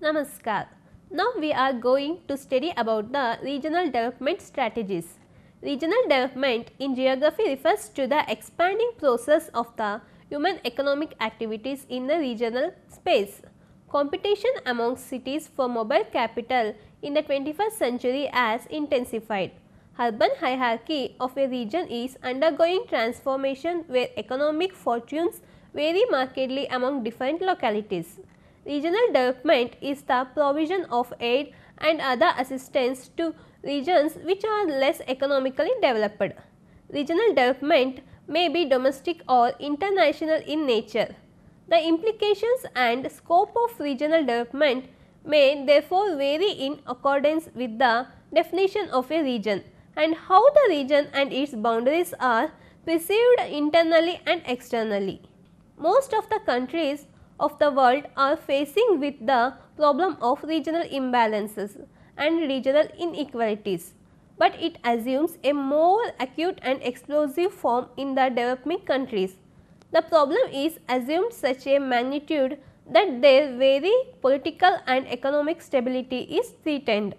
Namaskar. Now we are going to study about the regional development strategies. Regional development in geography refers to the expanding process of the human economic activities in the regional space. Competition among cities for mobile capital in the 21st century has intensified. Urban hierarchy of a region is undergoing transformation where economic fortunes vary markedly among different localities. Regional development is the provision of aid and other assistance to regions which are less economically developed. Regional development may be domestic or international in nature. The implications and scope of regional development may therefore vary in accordance with the definition of a region and how the region and its boundaries are perceived internally and externally. Most of the countries of the world are facing with the problem of regional imbalances and regional inequalities, but it assumes a more acute and explosive form in the developing countries. The problem is assumed such a magnitude that their very political and economic stability is threatened.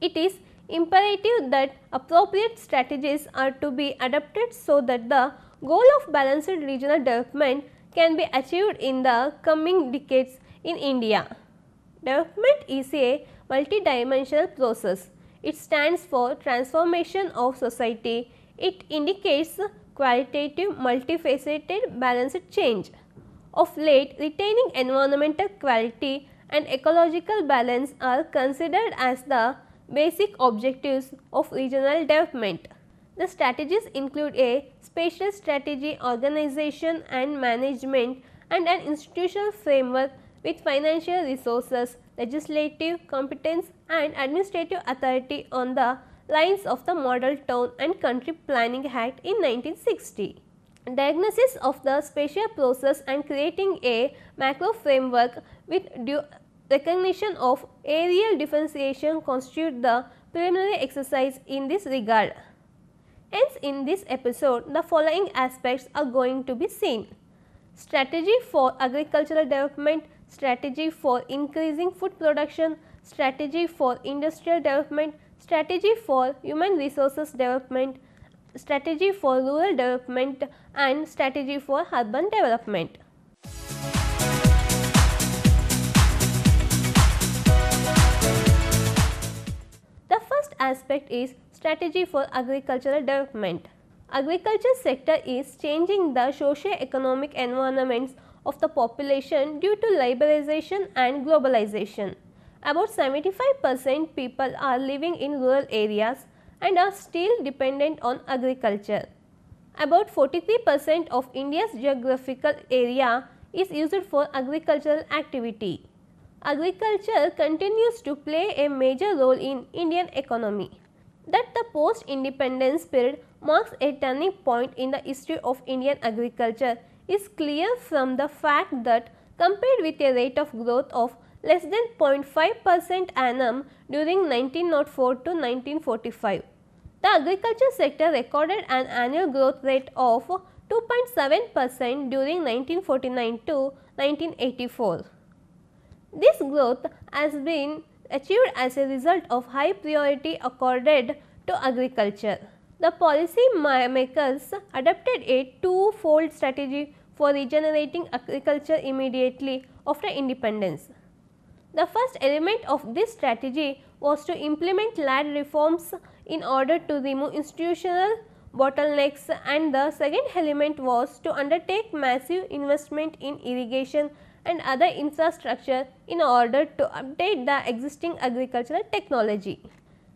It is imperative that appropriate strategies are to be adopted so that the goal of balanced regional development can be achieved in the coming decades in India. Development is a multidimensional process. It stands for transformation of society. It indicates qualitative, multifaceted, balanced change. Of late, retaining environmental quality and ecological balance are considered as the basic objectives of regional development. The strategies include a spatial strategy, organization and management, and an institutional framework with financial resources, legislative competence and administrative authority on the lines of the Model Town and Country Planning Act in 1960. Diagnosis of the spatial process and creating a macro framework with due recognition of areal differentiation constitute the preliminary exercise in this regard. Hence, in this episode, the following aspects are going to be seen: strategy for agricultural development, strategy for increasing food production, strategy for industrial development, strategy for human resources development, strategy for rural development and strategy for urban development. The first aspect is strategy for agricultural development. Agriculture sector is changing the socio-economic environments of the population due to liberalization and globalization. About 75% people are living in rural areas and are still dependent on agriculture. About 43% of India's geographical area is used for agricultural activity. Agriculture continues to play a major role in Indian economy. That the post-independence period marks a turning point in the history of Indian agriculture is clear from the fact that compared with a rate of growth of less than 0.5% annum during 1904 to 1945, the agriculture sector recorded an annual growth rate of 2.7% during 1949 to 1984. This growth has been achieved as a result of high priority accorded to agriculture. The policy makers adopted a two-fold strategy for regenerating agriculture immediately after independence. The first element of this strategy was to implement land reforms in order to remove institutional bottlenecks, and the second element was to undertake massive investment in irrigation and other infrastructure in order to update the existing agricultural technology.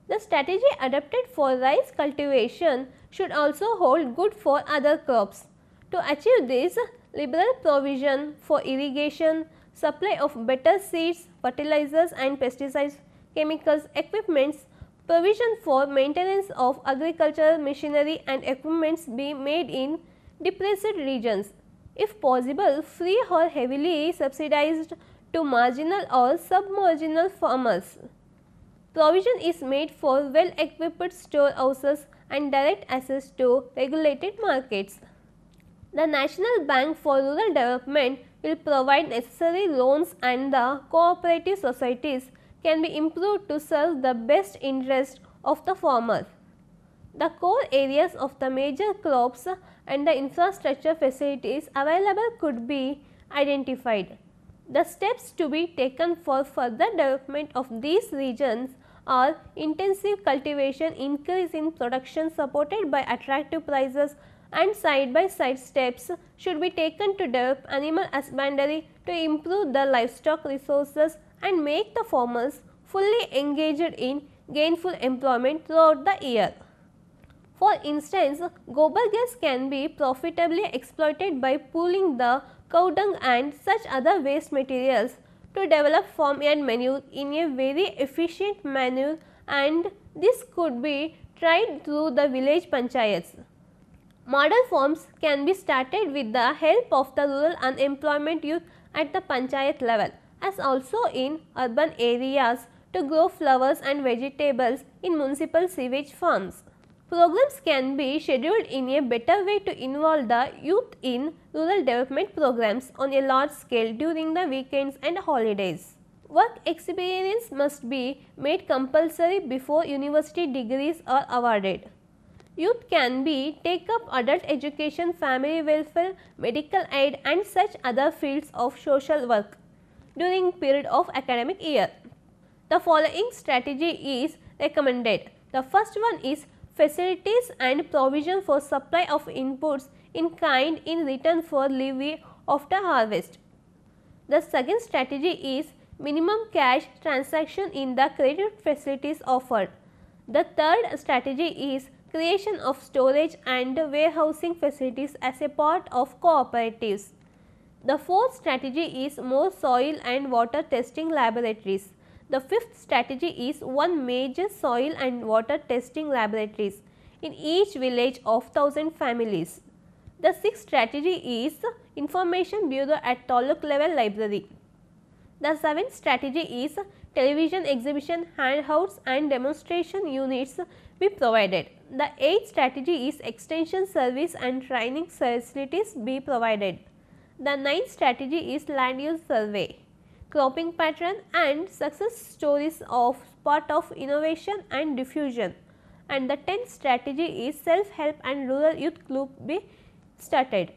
The strategy adopted for rice cultivation should also hold good for other crops. To achieve this, liberal provision for irrigation, supply of better seeds, fertilizers and pesticides, chemicals, equipments, provision for maintenance of agricultural machinery and equipments be made in depressed regions. If possible, free or heavily subsidized to marginal or sub-marginal farmers. Provision is made for well-equipped storehouses and direct access to regulated markets. The National Bank for Rural Development will provide necessary loans and the cooperative societies can be improved to serve the best interest of the farmer. The core areas of the major crops and the infrastructure facilities available could be identified. The steps to be taken for further development of these regions are intensive cultivation, increase in production supported by attractive prices, and side by side steps should be taken to develop animal husbandry to improve the livestock resources and make the farmers fully engaged in gainful employment throughout the year. For instance, gobar gas can be profitably exploited by pooling the cow dung and such other waste materials to develop farmyard manure in a very efficient manner, and this could be tried through the village panchayats. Model farms can be started with the help of the rural unemployment youth at the panchayat level, as also in urban areas to grow flowers and vegetables in municipal sewage farms. Programs can be scheduled in a better way to involve the youth in rural development programs on a large scale during the weekends and holidays. Work experience must be made compulsory before university degrees are awarded. Youth can be take up adult education, family welfare, medical aid and such other fields of social work during period of academic year. The following strategy is recommended. The first one is facilities and provision for supply of inputs in kind in return for levy after harvest. The second strategy is minimum cash transaction in the credit facilities offered. The third strategy is creation of storage and warehousing facilities as a part of cooperatives. The fourth strategy is more soil and water testing laboratories. The fifth strategy is one major soil and water testing laboratories in each village of 1000 families. The sixth strategy is information bureau at taluk level library. The seventh strategy is television exhibition handouts and demonstration units be provided. The eighth strategy is extension service and training facilities be provided. The ninth strategy is land use survey, cropping pattern and success stories of part of innovation and diffusion, and the 10th strategy is self help and rural youth club be started.